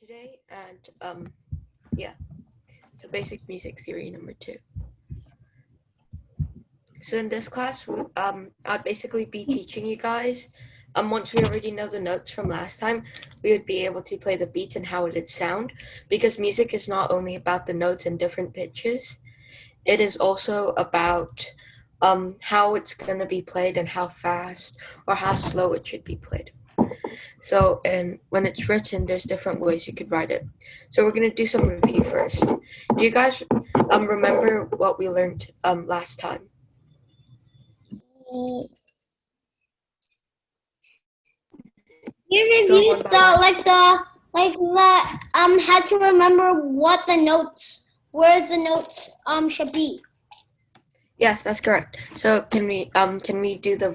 today, and yeah, so basic music theory number 2. So in this class, I'd basically be teaching you guys. Once we already know the notes from last time, we would be able to play the beats and how it would sound, because music is not only about the notes and different pitches, it is also about how it's going to be played and how fast or how slow it should be played. So, and when it's written, there's different ways you could write it. So we're going to do some review first. Do you guys remember what we learned last time? You reviewed had to remember what the notes, where the notes should be. Yes, that's correct. So can we do the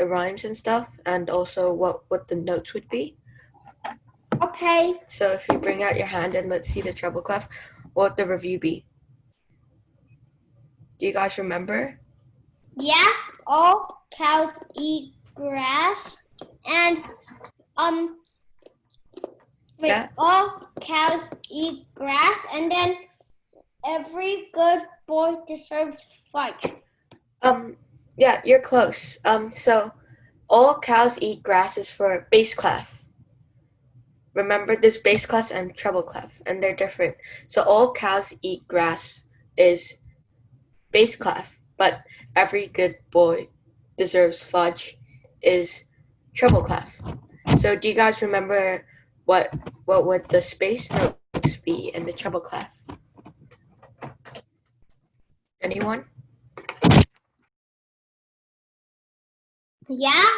rhymes and stuff, and also what the notes would be? Okay. So if you bring out your hand and let's see the treble clef, what would the review be? Do you guys remember? Yeah, all cows eat grass, and Yeah. all cows eat grass, and then every good boy deserves fudge. Yeah, you're close. So all cows eat grass is for bass clef. Remember, there's bass clef and treble clef, and they're different. So all cows eat grass is bass clef, but every good boy deserves fudge is treble clef. So do you guys remember what would the space notes be in the treble clef? Anyone? Yeah.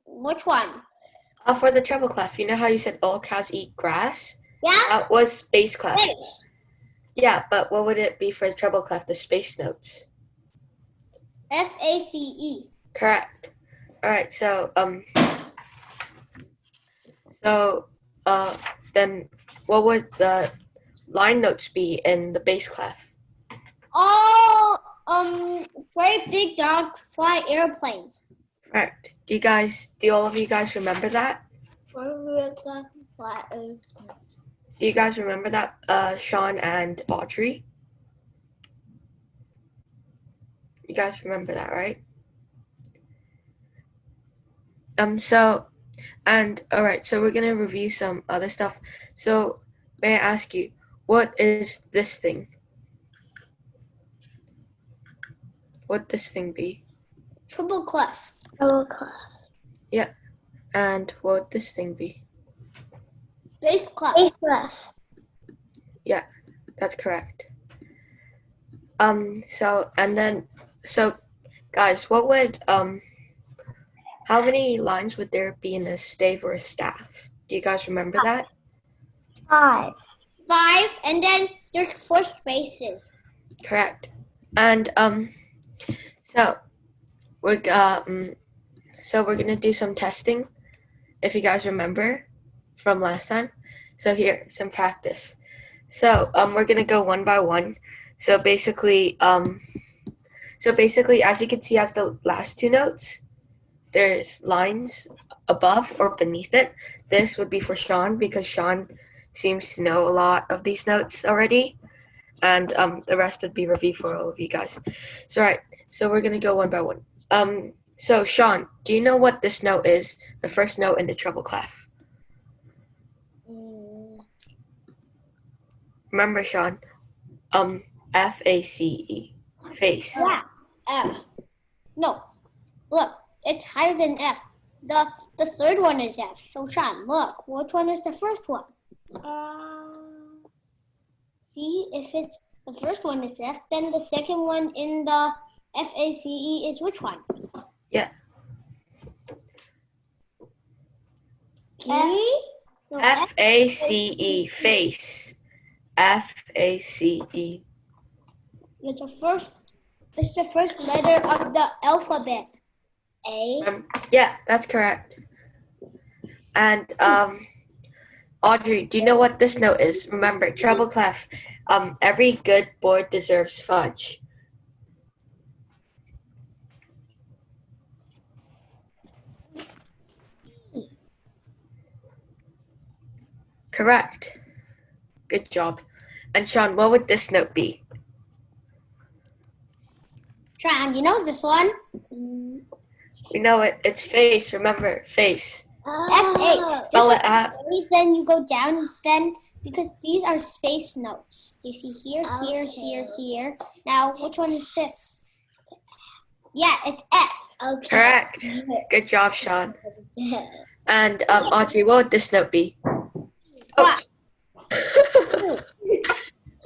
Which one? For the treble clef, you know how you said all cows eat grass? Yeah. That was bass clef. Bass. Yeah, but what would it be for the treble clef, the space notes? FACE. Correct. All right, so then what would the line notes be in the bass clef? Oh, very big dogs fly airplanes. Correct. Do all of you guys remember that? Very big dogs fly airplanes. Do you guys remember that, Sean and Audrey? You guys remember that, right? All right, so we're gonna review some other stuff. So may I ask you, what is this thing? What'd this thing be? Treble clef. Treble clef. Yeah. And what would this thing be? Bass clef. Bass clef. Yeah, that's correct. So guys, what would how many lines would there be in a stave or a staff? Do you guys remember that? 5. 5, and then there's 4 spaces. Correct. And so we're gonna do some testing, if you guys remember from last time. So here, some practice. So we're gonna go one by one. So basically, as you can see, as the last 2 notes, there's lines above or beneath it. This would be for Sean, because Sean seems to know a lot of these notes already, and the rest would be review for all of you guys. So all right, so we're gonna go one by one. So Sean, do you know what this note is? The first note in the treble clef. Remember, Sean, FACE, face. Yeah, F. No, look, it's higher than F. The third one is F. So Sean, look, which one is the first one? See, if it's the first one is F, then the second one in the FACE is which one? Yeah. FACE, face. FACE. It's the first letter of the alphabet. A. Yeah, that's correct. And Audrey, do you know what this note is? Remember, treble clef. Every good boy deserves fudge. Correct. Good job. And Sean, what would this note be? Sean, you know this one? We know it. It's face. Remember, face. F8. Spell it out. Then you go down. Then because these are space notes. You see here, here, here, here. Now, which one is this? Yeah, it's F. Okay. Correct. Good job, Sean. And Audrey, what would this note be? Oh.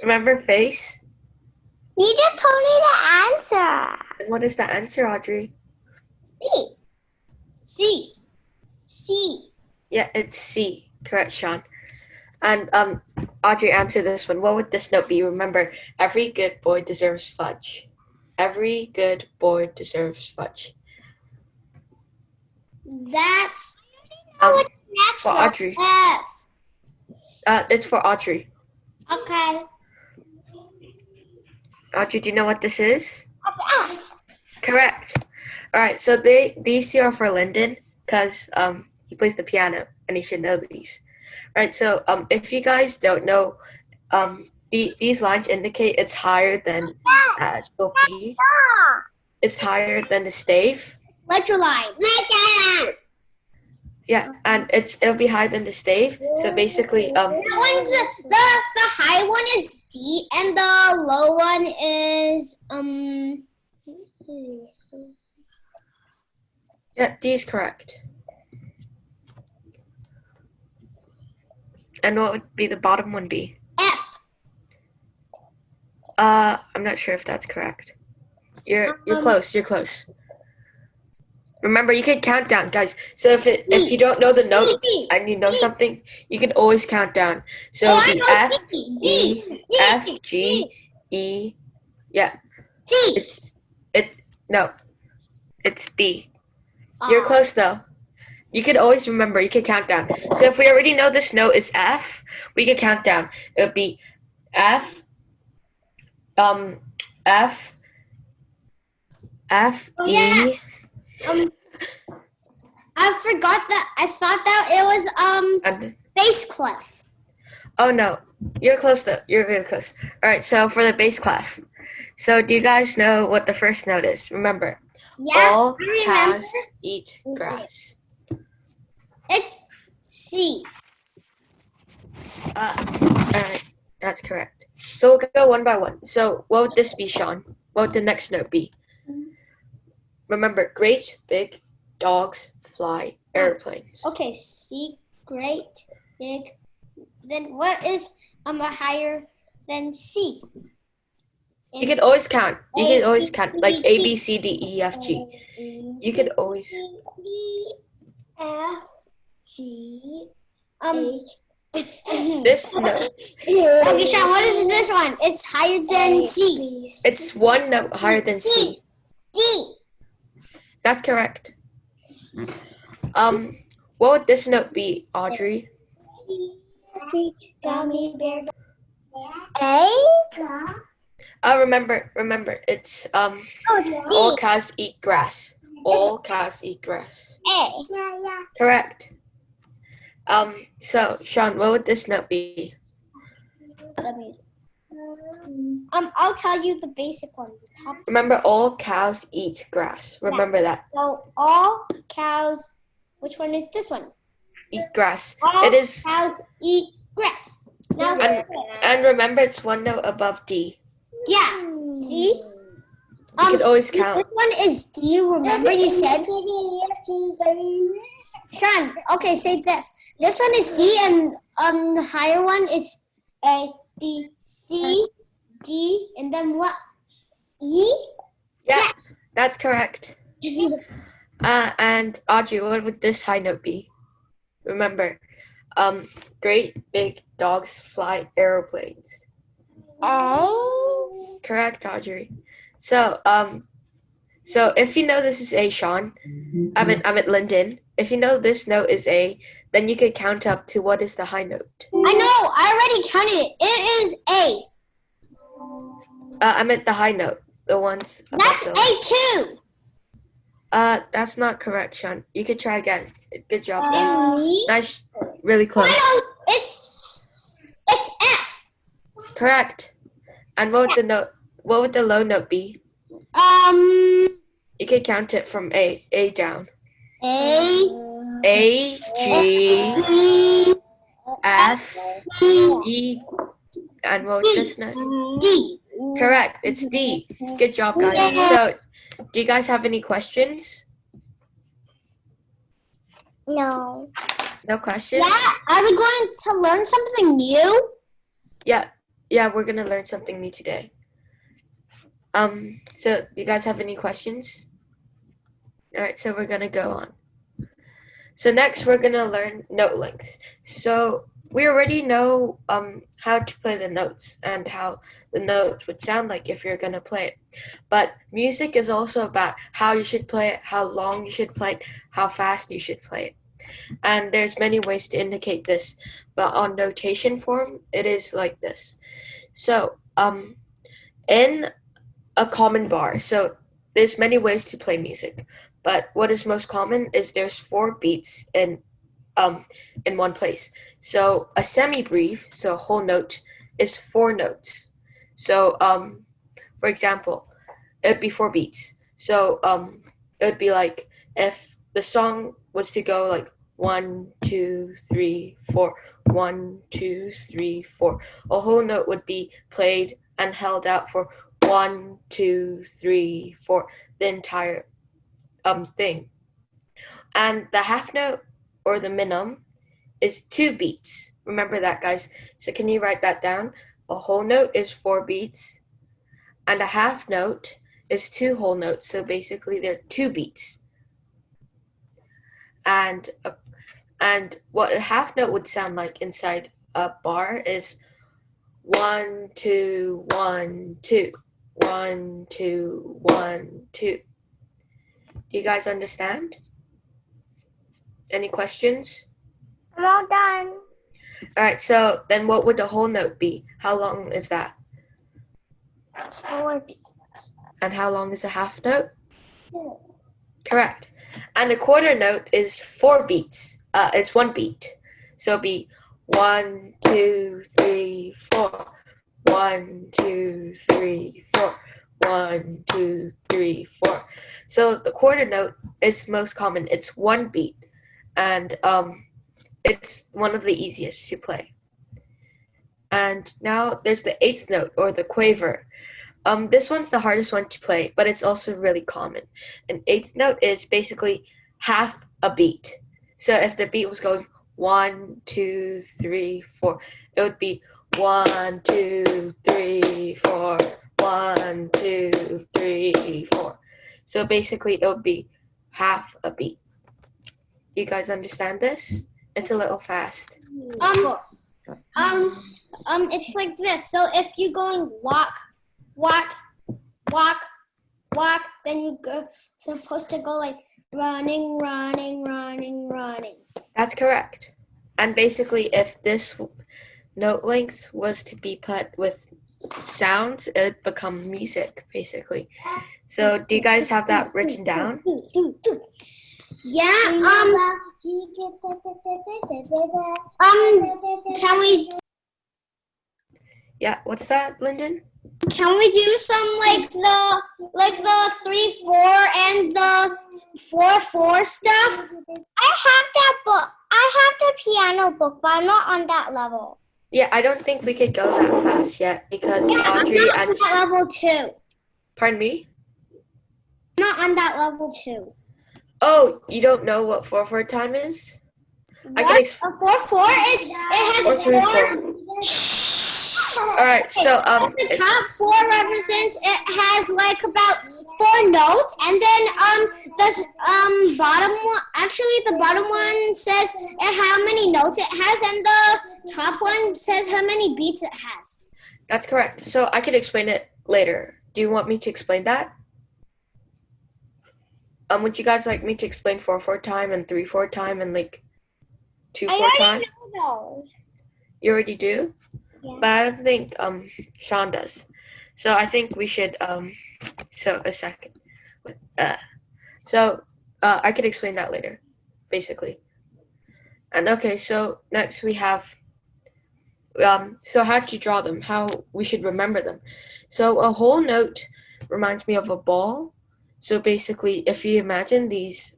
Remember face? You just told me the answer. And what is the answer, Audrey? C. C. C. Yeah, it's C. Correct, Sean. And Audrey, answer this one. What would this note be? Remember, every good boy deserves fudge. Every good boy deserves fudge. That's Next for one. Audrey. F. It's for Audrey. Okay. Audrey, do you know what this is? F. Correct. All right, so these two are for Lyndon because he plays the piano and he should know these. All right, so if you guys don't know, these lines indicate it's higher than actual piece. It's higher than the stave. Ledger line. Yeah, and it'll be higher than the stave. So basically, That one's the high one is D and the low one is let's see. yeah, D is correct. And what would be the bottom one be? F. I'm not sure if that's correct. You're close. You're close. Remember, you can count down, guys. So if you don't know the note and you know something, you can always count down. So it'll be F, E, F, G, E. Yeah. C. It's B. You're close though. You can always remember. You can count down. So if we already know this note is F, we can count down. It would be F, F, F, E. I forgot that. I thought that it was bass clef. Oh no, you're close though. You're really close. All right, so for the bass clef. So do you guys know what the first note is? Remember, all cows eat grass. It's C. All right, that's correct. So we'll go one by one. So what would this be, Sean? What would the next note be? Remember, great big dogs fly airplanes. Okay, C, great, big. Then what is a higher than C? You can always count. You can always count like A, B, C, D, E, F, G. You can always. E, F, G, This note. Okay, Sean, what is this one? It's higher than C. It's one note higher than C. D. That's correct. What would this note be, Audrey? Gummy bears. Remember, it's It's all cows eat grass. All cows eat grass. A. Correct. So Sean, what would this note be? Let me. I'll tell you the basic one. Remember, all cows eat grass. Remember that. So all cows. Which one is this one? Eat grass. All It is. cows eat grass. Now, And remember, it's one note above D. yeah. See? You can always count. This one is D. Remember you said. Sean, okay, say this. This one is D, and the higher one is A, B, C, D, and then what? E? Yeah, that's correct. And Audrey, what would this high note be? Remember, great big dogs fly aeroplanes. A. Correct, Audrey. So if you know this is A, Sean, I mean Lyndon. If you know this note is A, then you can count up to what is the high note. I know. I already counted it. It is A. I meant the high note, the ones. That's above A too. That's not correct, Sean. You could try again. Good job. A. Nice, really close. I know. It's Correct. And what would the low note be? You could count it from A down. A, G, F, E, and what was this note? D. Correct. It's D. Good job, guys. So, do you guys have any questions? No. No questions? Yeah, are we going to learn something new? Yeah, we're gonna learn something new today. So do you guys have any questions? All right, so we're gonna go on. So next we're gonna learn note lengths. So we already know how to play the notes and how the notes would sound like if you're gonna play it. But music is also about how you should play it, how long you should play it, how fast you should play it. And there's many ways to indicate this, but on notation form, it is like this. So, in a common bar, so there's many ways to play music, but what is most common is there's 4 beats in one place. So a semi-breve, so a whole note, is 4 notes. So, for example, it'd be 4 beats. So, it would be like if the song was to go like 1, 2, 3, 4, 1, 2, 3, 4. A whole note would be played and held out for 1, 2, 3, 4, the entire thing. And the half note or the minimum is 2 beats. Remember that, guys. So can you write that down? A whole note is 4 beats, and a half note is 2 whole notes. So basically, they're 2 beats. And what a half note would sound like inside a bar is 1, 2, 1, 2, 1, 2, 1, 2. Do you guys understand? Any questions? I'm all done. All right, so then what would the whole note be? How long is that? 4 beats. And how long is a half note? Correct. And a quarter note is 4 beats. It's 1 beat. So it'd be 1, 2, 3, 4. 1, 2, 3, 4. 1, 2, 3, 4. So the quarter note is most common. It's 1 beat, and it's one of the easiest to play. And now there's the 8th note or the quaver. This one's the hardest one to play, but it's also really common. An 8th note is basically half a beat. So if the beat was going 1, 2, 3, 4, it would be 1, 2, 3, 4, 1, 2, 3, 4. So basically, it would be half a beat. Do you guys understand this? It's a little fast. It's like this. So if you're going walk, walk, walk, walk, then you go supposed to go like running, running, running, running. That's correct. And basically, if this note length was to be put with sounds, it would become music, basically. So do you guys have that written down? Yeah. Can we? Yeah. What's that, Lyndon? Can we do some like the 3/4 and the 4/4 stuff? I have that book. I have the piano book, but I'm not on that level. Yeah, I don't think we could go that fast yet because Audrey I'm not and on that level 2. pardon me? I'm not on that level 2. Oh, you don't know what 4/4 time is? I can A 4/4 is it has or 3/4. 4. All right, so The top 4 represents it has like about 4 notes, and then the bottom one, actually the bottom one says how many notes it has, and the top one says how many beats it has. that's correct. So I can explain it later. Do you want me to explain that? Would you guys like me to explain 4/4 time and 3/4 time and like 2/4 time? I know those. You already do? Yeah. But I don't think Sean does. So I think we should so a second. I could explain that later, basically. And okay, so next we have So how do you draw them? How we should remember them? So a whole note reminds me of a ball. So basically, if you imagine these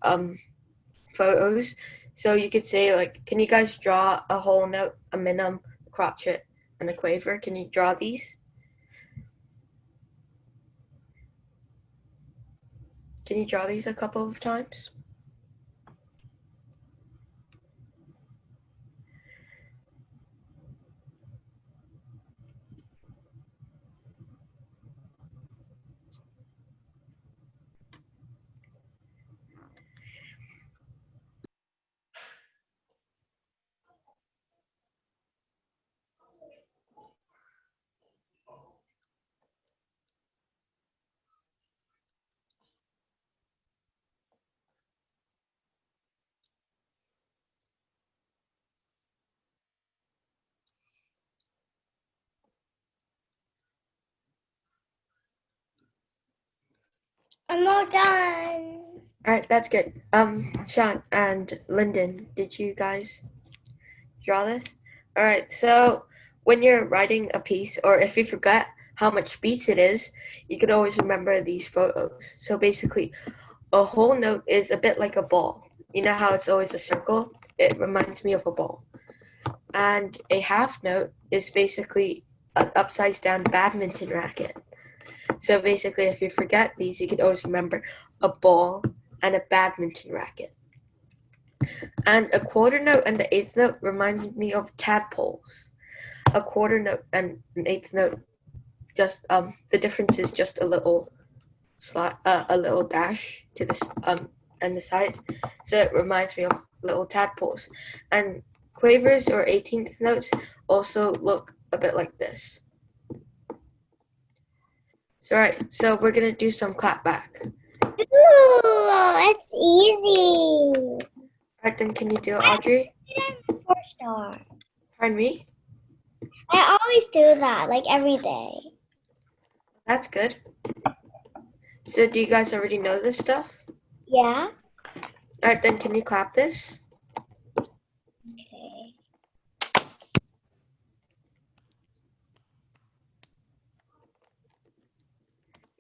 photos, so you could say like, can you guys draw a whole note, a minim, a crotchet, and a quaver? Can you draw these? Can you draw these a couple of times? I'm all done. All right, that's good. Sean and Lyndon, did you guys draw this? All right, so when you're writing a piece, or if you forget how much beats it is, you can always remember these photos. So basically, a whole note is a bit like a ball. You know how it's always a circle? It reminds me of a ball. And a half note is basically an upside down badminton racket. So basically, if you forget these, you can always remember a ball and a badminton racket. And a quarter note and the eighth note reminds me of tadpoles. A quarter note and an eighth note, just the difference is just a little a little dash to this and the sides. So it reminds me of little tadpoles. And quavers or 18th notes also look a bit like this. So alright, so we're gonna do some clap back. Ooh, it's easy. Alright, then can you do it, Audrey? 4-star. Pardon me? I always do that, like every day. That's good. So do you guys already know this stuff? Yeah. Alright, then can you clap this? Okay.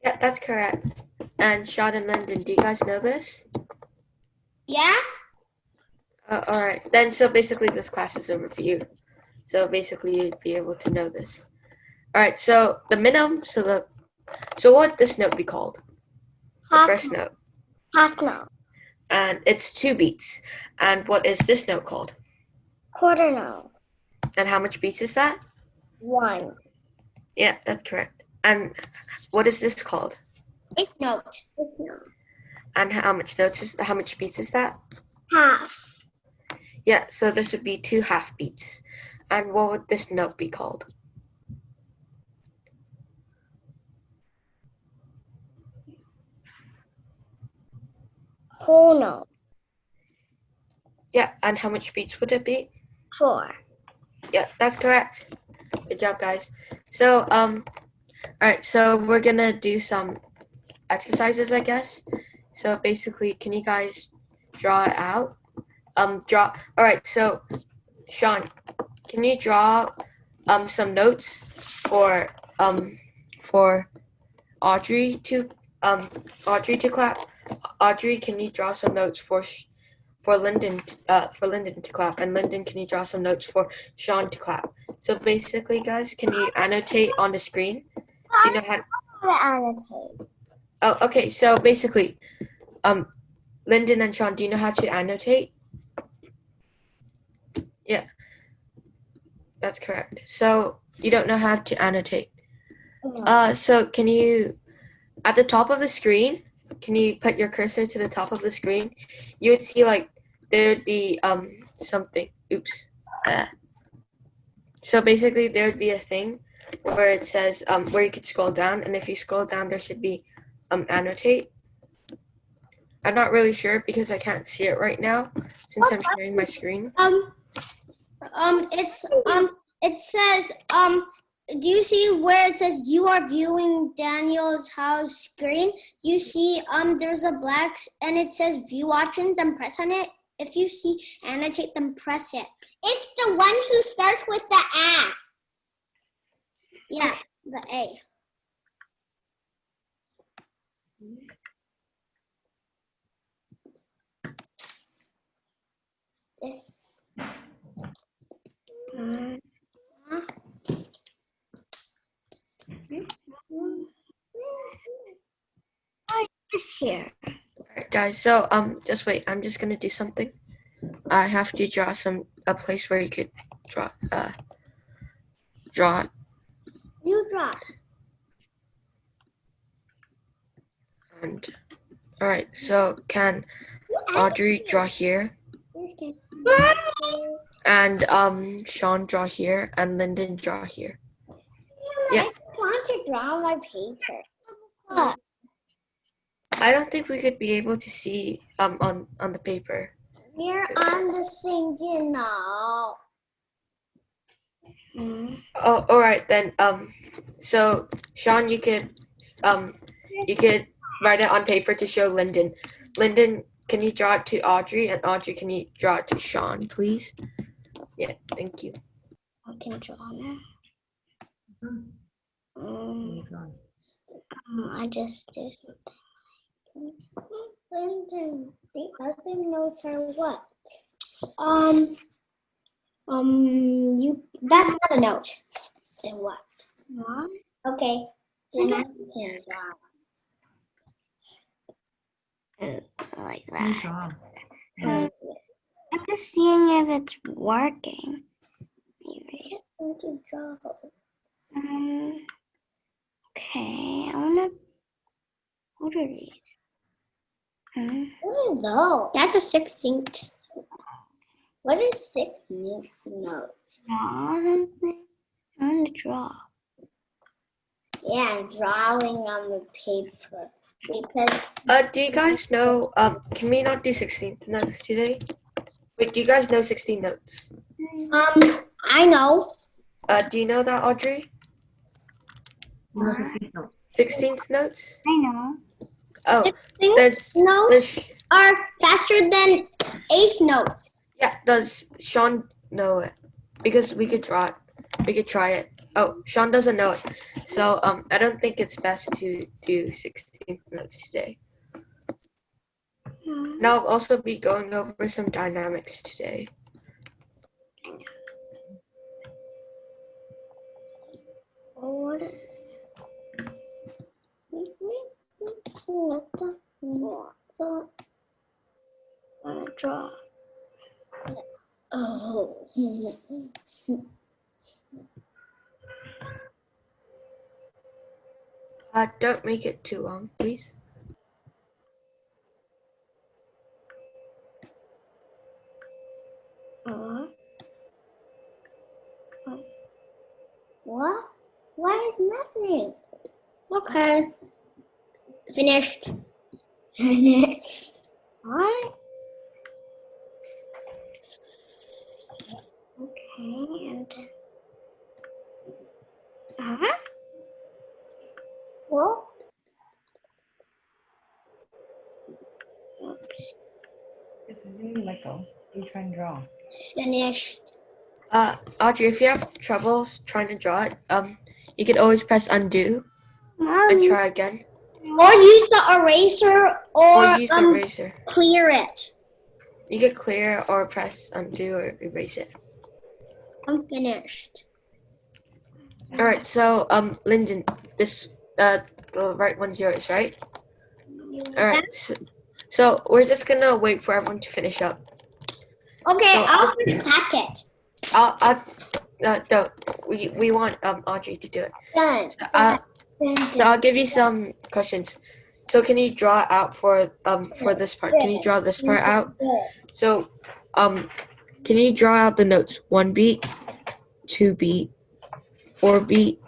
Yeah, that's correct. And Sean and Lyndon, do you guys know this? Yeah? Alright, then so basically this class is over for you. So basically you'd be able to know this. Alright, so the minim, so what would this note be called? The first note. Half note. And it's 2 beats. And what is this note called? Quarter note. And how much beats is that? 1. Yeah, that's correct. And what is this called? Eighth note. And how much beats is that? Half. Yeah, so this would be 2 half beats. And what would this note be called? Whole note. Yeah, and how much beats would it be? 4. Yeah, that's correct. Good job, guys. So, alright, so we're gonna do some exercises, I guess. So basically, can you guys draw it out? Alright, so Sean, can you draw some notes for Audrey to clap? Audrey, can you draw some notes for Lyndon to clap? And Lyndon, can you draw some notes for Sean to clap? So basically, guys, can you annotate on the screen? Do you know how to annotate? Oh, okay. So basically, Lyndon and Sean, do you know how to annotate? Yeah, that's correct. So you don't know how to annotate. No. So can you, at the top of the screen, can you put your cursor to the top of the screen? You would see like there would be something. Oops. So basically, there would be a thing where it says where you could scroll down, and if you scroll down, there should be annotate. I'm not really sure because I can't see it right now since I'm sharing my screen. It says, do you see where it says you are viewing Daniel's house screen? You see, there's a black, and it says view options, and press on it. If you see annotate, then press it. It's the one who starts with the A. Yeah, the A. This. This here. Alright, guys. So just wait. I'm just gonna do something. I have to draw a place where you could draw. Draw. You draw. And all right. So can Audrey draw here? And Sean draw here, and Lyndon draw here. Yeah. I just want to draw my paper. Look. I don't think we could be able to see on the paper. We're on the singing now. Oh, all right then. So Sean, you could write it on paper to show Lyndon. Lyndon, can you draw it to Audrey, and Audrey, can you draw it to Sean, please? Yeah, thank you. I can draw now. I just do something. Lyndon, the other notes are what? That's not a note. Then what? What? Okay. Then I can draw. Like that. I'm just seeing if it's working. Erase. Just want to draw. Okay, I wanna. What are these? What are those? That's a 16th. What is 16th note? I want to draw. Yeah, I'm drawing on the paper because. Do you guys know? Can we not do 16th notes today? Wait, do you guys know 16 notes? I know. Do you know that, Audrey? 16th notes? I know. Oh, 16th that's notes are faster than 8th notes. yeah. Does Sean know it? Because we could draw it. We could try it. Oh, Sean doesn't know it. So I don't think it's best to do 16th notes today. And I'll also be going over some dynamics today. I want to draw. Oh. Don't make it too long, please. What? Why is nothing? Okay. Finished. What? Okay, and then. Well, Oops. This is really like you try and draw. finished. Audrey, if you have troubles trying to draw it, you could always press undo and Mommy. try again. Or use the eraser Or use eraser. clear it. You could clear or press undo or erase it. I'm finished. All right, so Lyndon, this the right one's yours, right? All right, so we're just gonna wait for everyone to finish up. Okay, So, I'll just clack it. Don't. We want Audrey to do it. Done. So I'll give you some questions. So can you draw out for this part? Can you draw this part out? So can you draw out the notes? 1 beat, 2 beat, 4 beat,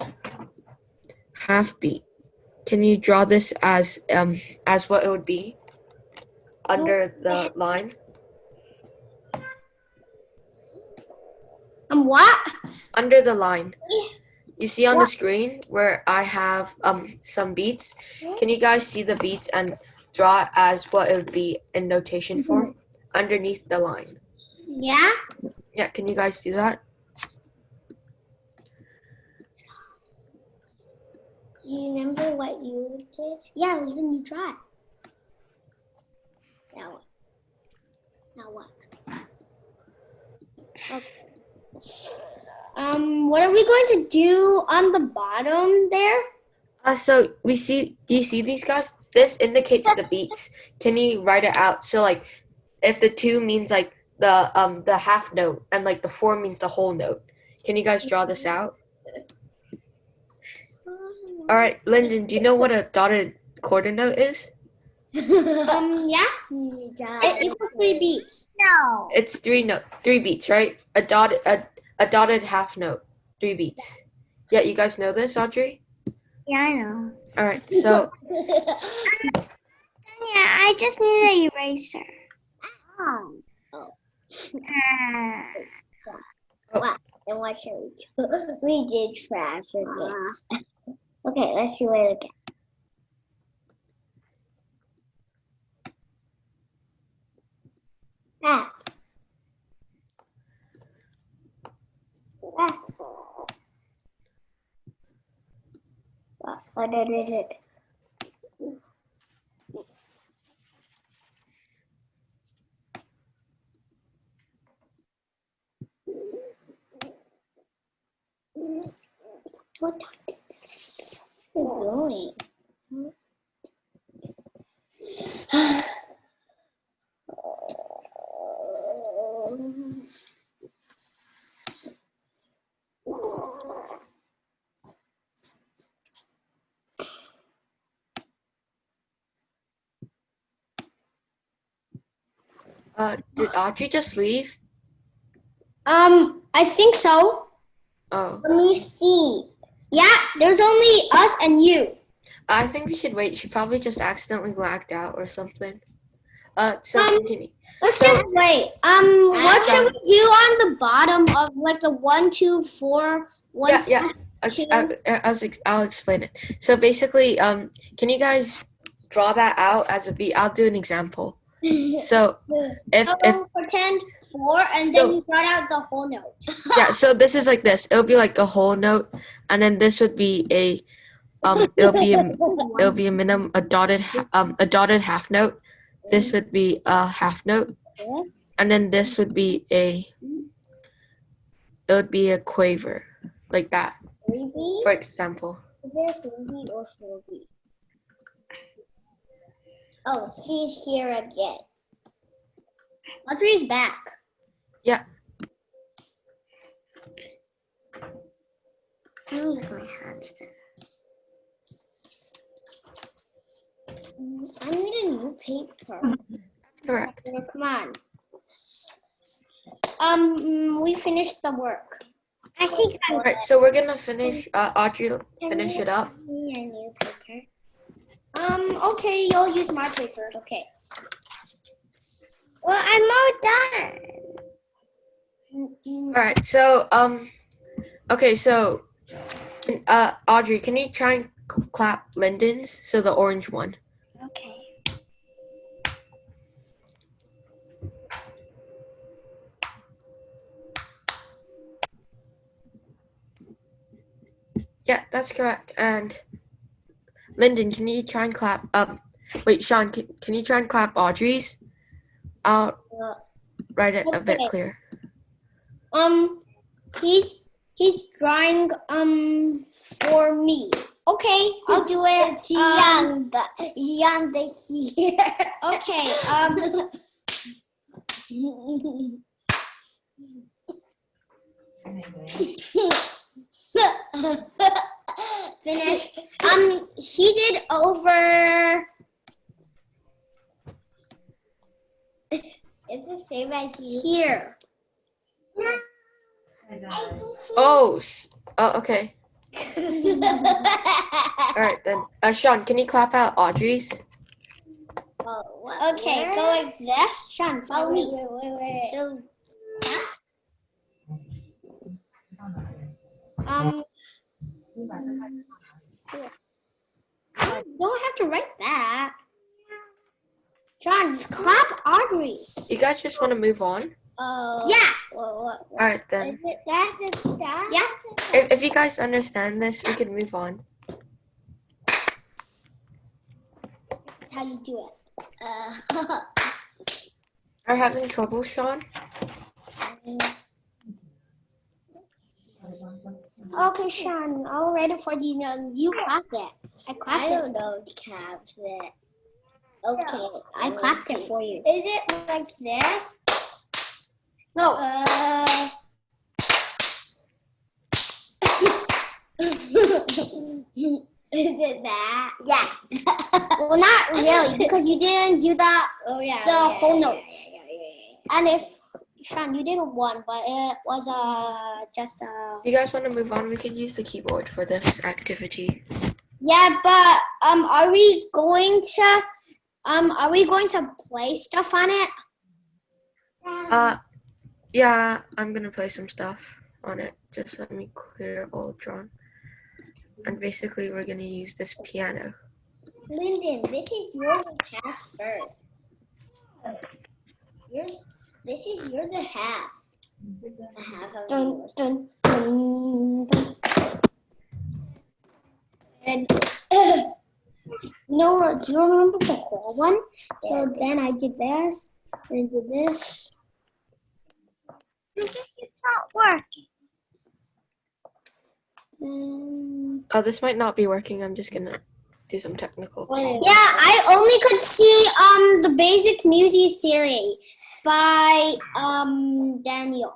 half beat. Can you draw this as what it would be under the line? What? Under the line. You see on the screen where I have some beats. Can you guys see the beats and draw as what it would be in notation form underneath the line? Yeah? Yeah, can you guys do that? You remember what you did? Yeah, then you try. Now what? Now what? Okay. What are we going to do on the bottom there? So we see. Do you see these guys? This indicates the beats. Can you write it out? So like, if the 2 means like the half note, and like the 4 means the whole note. Can you guys draw this out? All right, Lyndon. Do you know what a dotted quarter note is? Yeah. It Equals 3 beats. No. It's 3 beats, right? A dotted half note, 3 beats. Yeah, you guys know this, Audrey? Yeah, I know. All right, so Yeah, I just need an eraser. Oh. What? And what should we do? We did trash again. Okay, let's do it again. Ah. Ah. What did it? What are you doing? did Audrey just leave? I think so. Oh, Let me see. Yeah, there's only us and you. I think we should wait. She probably just accidentally lagged out or something. So continue. Let's So- just wait. What should we do on the bottom of like the 1, 2, 4, 1? Yeah. I'll explain it. So basically, can you guys draw that out as a beat? I'll do an example. So if pretend 4, and then So- you brought out the whole note. yeah, so this is like this. It'll be like a whole note, and then this would be a it'll be a minimum a dotted half note. This would be a half note, and then this would be a quaver, like that. 3B? For example. Is there 3B or 4B? Oh, she's here again. Audrey's back. Yeah. I don't use my hands then. I need a new paper. Correct. Come on. We finished the work. I think All right, so we're gonna finish. Audrey, finish it up. need a new paper. Okay, you'll use my paper. Okay. Well, I'm all done. All right, so okay, so Audrey, can you try and clap Lyndon's? So the orange one. Okay. Yeah, that's correct. And Lyndon, can you try and clap? Wait, Sean, can you try and clap Audrey's? I'll write it a bit Okay. clear. He's drawing for me. Okay, I'll do it. It's young here. Okay. Finished. He did over. It's the same as you. Here. Oh, okay. All right then. Sean, can you clap out Audrey's? Okay, go like this. Sean, follow me. Wait. So, you don't have to write that. Sean, just clap Audrey's. You guys just want to move on? Yeah. All right then. Is it that? Yeah. If you guys understand this, we can move on. how you do it. Are having trouble, Sean? Okay, Sean, I'll write it for you. You clap it. I clapped I it. don't know clap it. Okay. I clapped it for you. Is it like this? No. Is it that? Yeah. Well, not really, because you didn't do the whole notes. And if Sean, you did one, but it was just You guys want to move on? We could use the keyboard for this activity. Yeah, but are we going to play stuff on it? Yeah, I'm gonna play some stuff on it. Just let me clear all drawn. And basically, we're gonna use this piano. Lyndon, this is yours and half first. This is yours and half. A half of yours. Dun, dun, dun. And no, do you remember the whole one? So then I did this, then did this. It's not working. Oh, this might not be working. I'm just gonna do some technical. Yeah, I only could see the basic music theory by Daniel.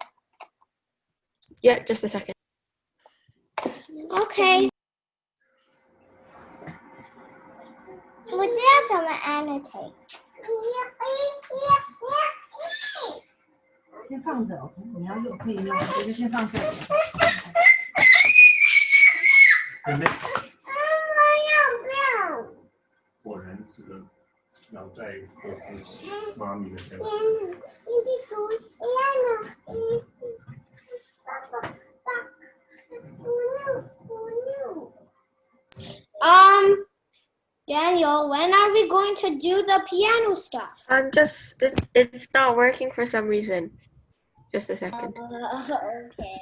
Yeah, just a second. Okay. 我知道怎么 annotate。先放着 ，OK， 你要用可以用，我就先放这里。果然这个脑袋都是妈咪的想法。Daniel, when are we going to do the piano stuff? It's not working for some reason. Just a second. Okay.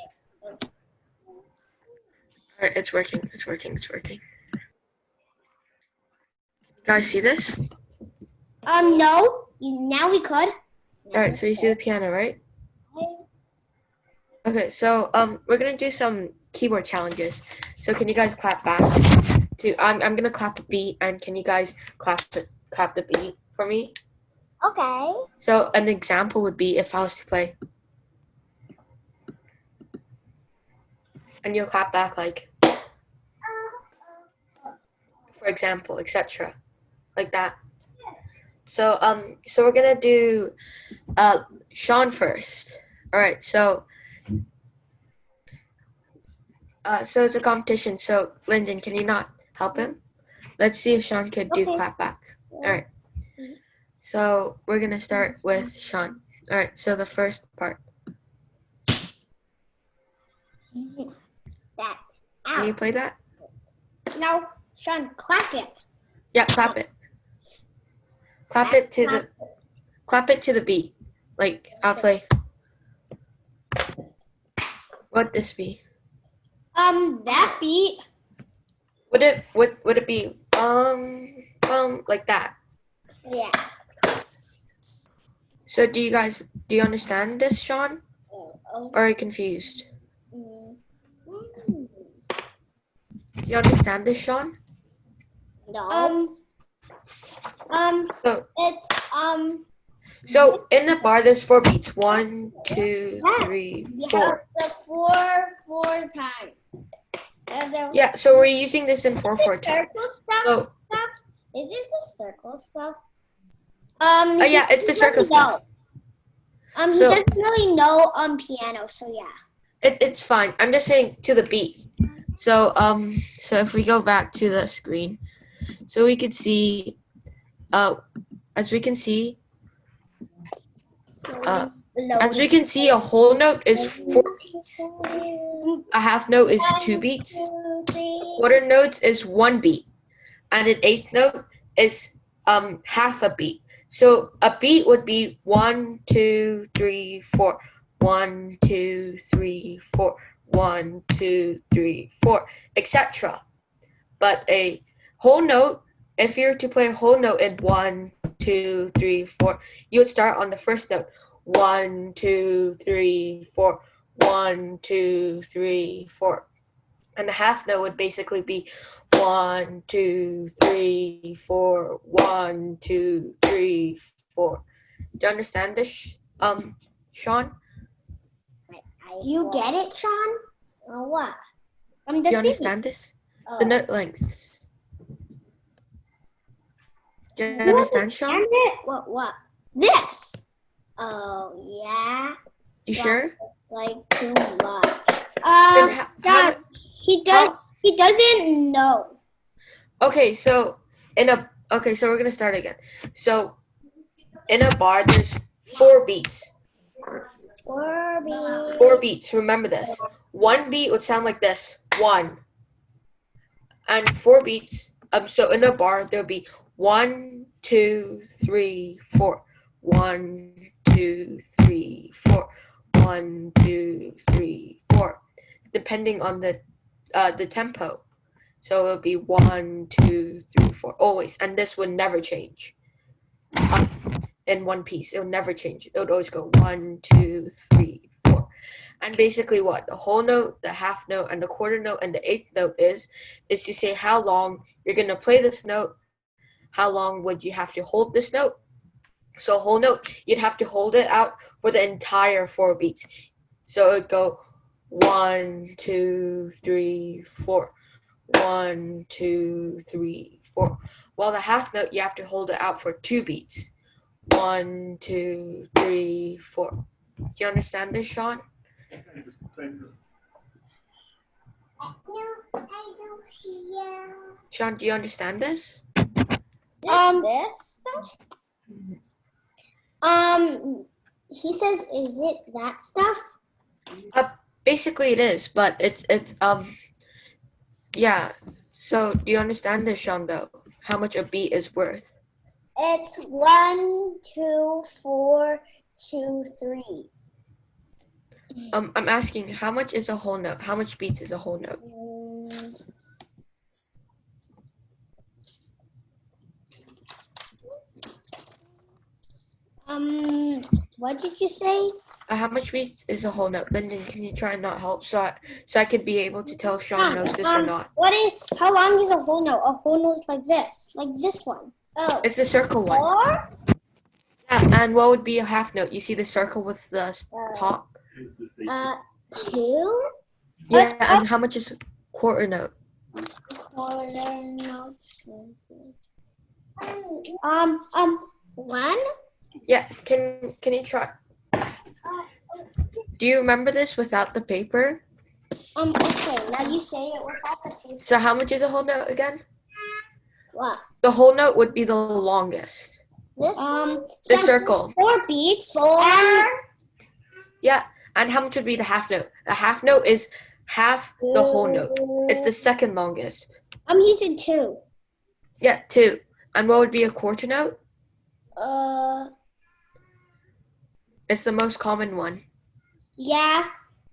Alright, it's working. It's working. It's working. You guys see this? No. Now we could. Alright, so you see the piano, right? Okay, so we're gonna do some keyboard challenges. So can you guys clap back? I'm gonna clap the beat, and can you guys clap the beat for me? Okay. So an example would be if I was to play, and you'll clap back like, for example, etc. Like that. So so we're gonna do Sean first. All right. So so it's a competition. So Lyndon, can you not help him? Let's see if Sean could do clap back. All right. So we're gonna start with Sean. All right. So the first part. That. Can you play that? No, Sean, clap it. Yeah, clap it. Clap it to the beat. Like I'll play. What'd this be? That beat. Would it be like that? Yeah. So do you understand this, Sean? Or are you confused? Do you understand this, Sean? No. So It's so in the bar there's 4 beats. 1, 2, 3, you 4. have the four times. And then Yeah, so we're using this in 4/4 time. circle stuff. So Is it the circle stuff? yeah, it's the circle stuff. He So- doesn't really know piano, so yeah. It's fine. I'm just saying to the beat. So so if we go back to the screen, so we could see as we can see a whole note is 4 beats. A half note is 2 beats. Quarter notes is 1 beat. And an eighth note is half a beat. So a beat would be 1, 2, 3, 4. 1, 2, 3, 4. 1, 2, 3, 4, etc. But a whole note if you were to play a whole note in 1, 2, 3, 4, you would start on the first note. 1, 2, 3, 4. 1, 2, 3, 4. And the half note would basically be 1, 2, 3, 4. 1, 2, 3, 4. Do you understand this, Sean? Do you get it, Sean? What? The Do you understand this? The note lengths. Do you understand, Sean? What? This. Oh, yeah. You sure? It's like too much. Dad, he doesn't know. Okay, so we're gonna start again. So in a bar, there's 4 beats. 4 beats. 4 beats. Remember this. 1 beat would sound like this. 1. And 4 beats. So in a bar, there'll be 1, 2, 3, 4. 1, 2, 3, 4. 1, 2, 3, 4. Depending on the tempo. So it'll be 1, 2, 3, 4. Always. And this would never change. In one piece. It would never change. It would always go 1, 2, 3, 4. And basically what the whole note, the half note, and the quarter note, and the eighth note is to say how long you're going to play this note, how long would you have to hold this note. So whole note, you'd have to hold it out for the entire 4 beats. So it would go 1, 2, 3, 4. 1, 2, 3, 4. While the half note, you have to hold it out for 2 beats. 1, 2, 3, 4. Do you understand this, Sean? Just the same. No, I don't see you. Sean, do you understand this? This stuff? He says, is it that stuff? Basically it is, but it's yeah. So do you understand this, Sean, though? How much a beat is worth? It's 1, 2, 4, 2, 3. I'm asking how much is a whole note? How much beats is a whole note? What did you say? How much beats is a whole note? Then can you try and not help so I could be able to tell if Sean knows this or not? How long is a whole note? A whole note is like this one. Oh. It's the circle one. 4? Yeah, and what would be a half note? You see the circle with the top? 2? Yeah, and how much is quarter note? Quarter note. 1? Yeah, can you try? Do you remember this without the paper? Okay, now you say it without the paper. So how much is a whole note again? What? The whole note would be the longest. This the circle. 4 beats. 4. Yeah, and how much would be the half note? The half note is half the whole note. It's the second longest. He said 2. Yeah, 2. And what would be a quarter note? It's the most common one. Yeah.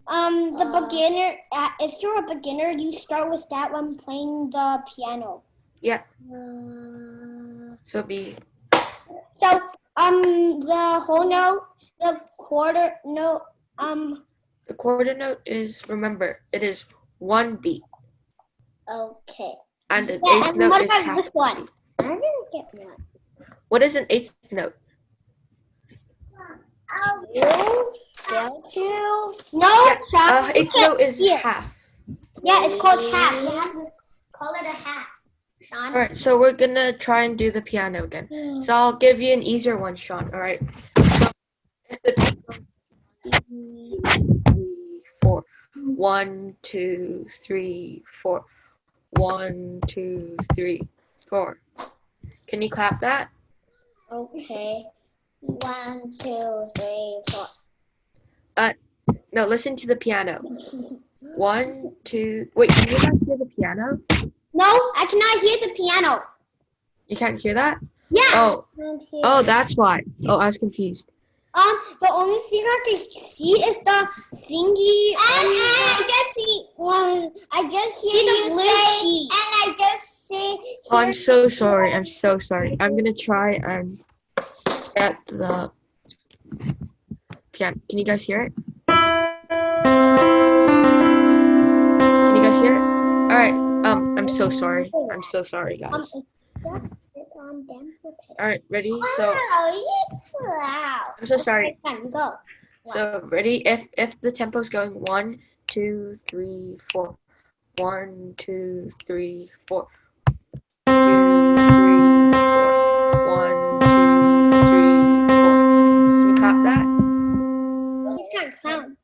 The beginner. If you're a beginner, you start with that when playing the piano. Yeah. So it'd be. So the whole note, the quarter note. The quarter note is, remember, it is 1 beat. Okay. And an eighth note is half. This one? I didn't get one. What is an eighth note? 2. Still 2. No. Yeah, eighth note is half. Yeah, it's called half. You have to call it a half. Sean. All right, so we're gonna try and do the piano again. So I'll give you an easier one, Sean. All right. So if the beat goes 4. 1, 2, 3, 4. 1, 2, 3, 4. Can you clap that? Okay. 1, 2, 3, 4. No, listen to the piano. 1, 2. Wait, can you not hear the piano? No, I cannot hear the piano. You can't hear that? Yeah. Oh, that's why. Oh, I was confused. The only thing I can see is the thingy. And I just see one. I just hear you say, and I just See, Oh, I'm so sorry. I'm so sorry. I'm gonna try and get the piano. Can you guys hear it? Can you guys hear it? All right. I'm so sorry. I'm so sorry, guys. it's on them. All right, ready? So Wow, you're so loud. I'm so sorry. Okay, go. So ready? If the tempo's going 1, 2, 3, 4. 1, 2, 3, 4. 2, 3, 4. 1, 2, 3, 4. Can you clap that? You can't count.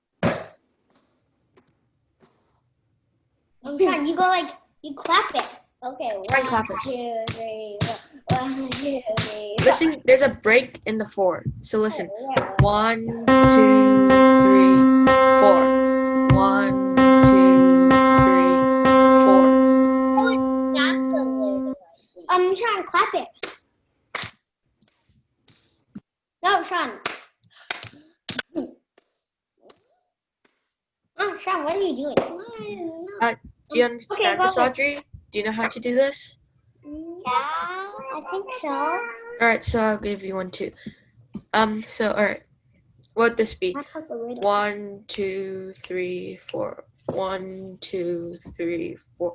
You go like, you clap it. Okay, Try and clap it. 1, 2, 3, 4. 1, 2, 3, 4. Listen, there's a break in the 4. So listen. Yeah. 1, 2, 3, 4. 1, 2, 3, 4. That's a little. Sean, clap it. No, Sean. Oh, Sean, what are you doing? Do you understand go this, ahead. Audrey? Do you know how to do this? Yeah, I think so. All right, so I'll give you one too. So all right, what would this be? 1, 2, 3, 4. 1, 2, 3, 4.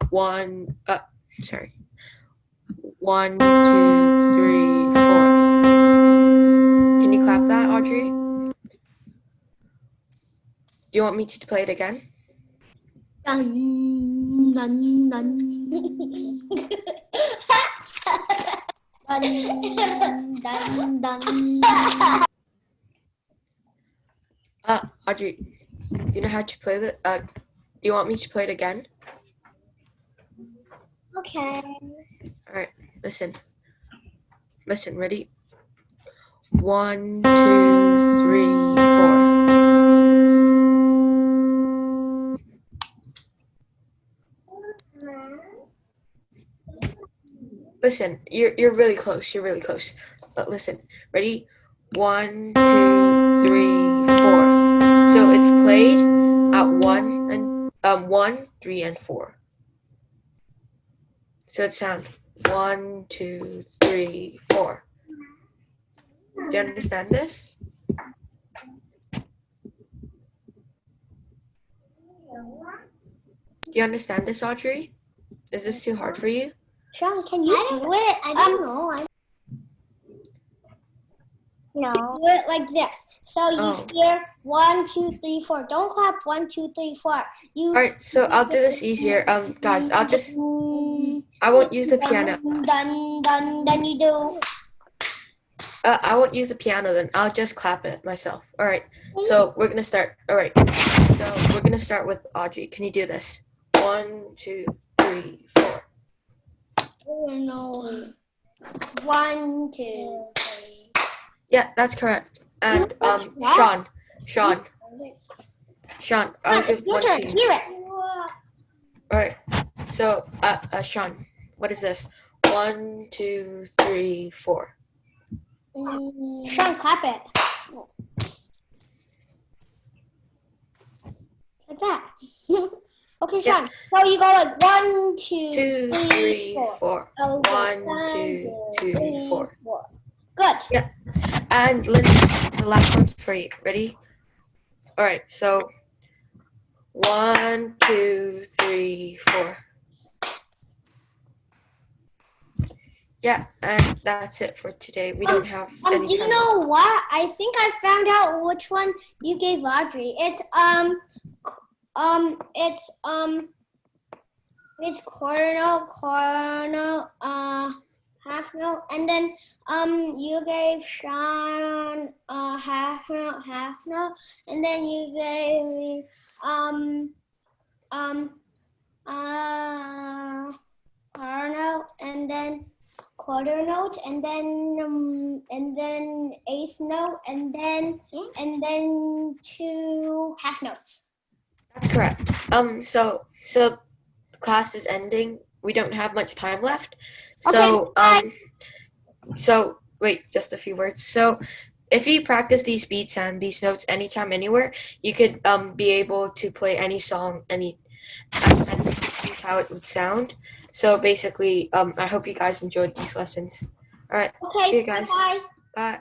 1. Sorry. 1, 2, 3, 4. Can you clap that, Audrey? Do you want me to play it again? Dun, dun, dun. Dun, dun, dun. Audrey, do you know how to play the? Do you want me to play it again? Okay. All right, listen. Listen, ready? 1, 2, 3, 4. Listen, you're really close. You're really close. But listen, ready? 1, 2, 3, 4. So it's played at 1, 3, and 4. So it sounds 1, 2, 3, 4. Do you understand this? Do you understand this, Audrey? Is this too hard for you? Sean, can you do it? I don't know. No. Do it like this. So you hear 1, 2, 3, 4. Don't clap 1, 2, 3, 4. You. All right, so I'll do this easier. Guys, I won't use the piano. Then you do. I won't use the piano then. I'll just clap it myself. All right. So we're gonna start. All right. So we're gonna start with Audrey. Can you do this? 1, 2, 3, 4. Oh no. 1, 2, 3. Yeah, that's correct. And Sean, I'll give one to you. Hear it. All right. So Sean, what is this? 1, 2, 3, 4. Sean, clap it. Like that. Okay, Sean. So you go like 1, 2, 2, 3, 4. Okay. 1, 2, 3, 4. Good. Yeah. And Lindsay, the last one's for you. Ready? All right. So 1, 2, 3, 4. Yeah, and that's it for today. We don't have any You time. know what? I think I found out which one you gave Audrey. It's quarter note, half note, and then you gave Sean half note, and then you gave me quarter note, and then quarter note, and then eighth note, and then 2 half notes. That's correct. So class is ending. We don't have much time left. So so wait, just a few words. So if you practice these beats and these notes anytime, anywhere, you could be able to play any song, and how it would sound. So basically, I hope you guys enjoyed these lessons. All right, Okay. see you guys. Bye. Bye.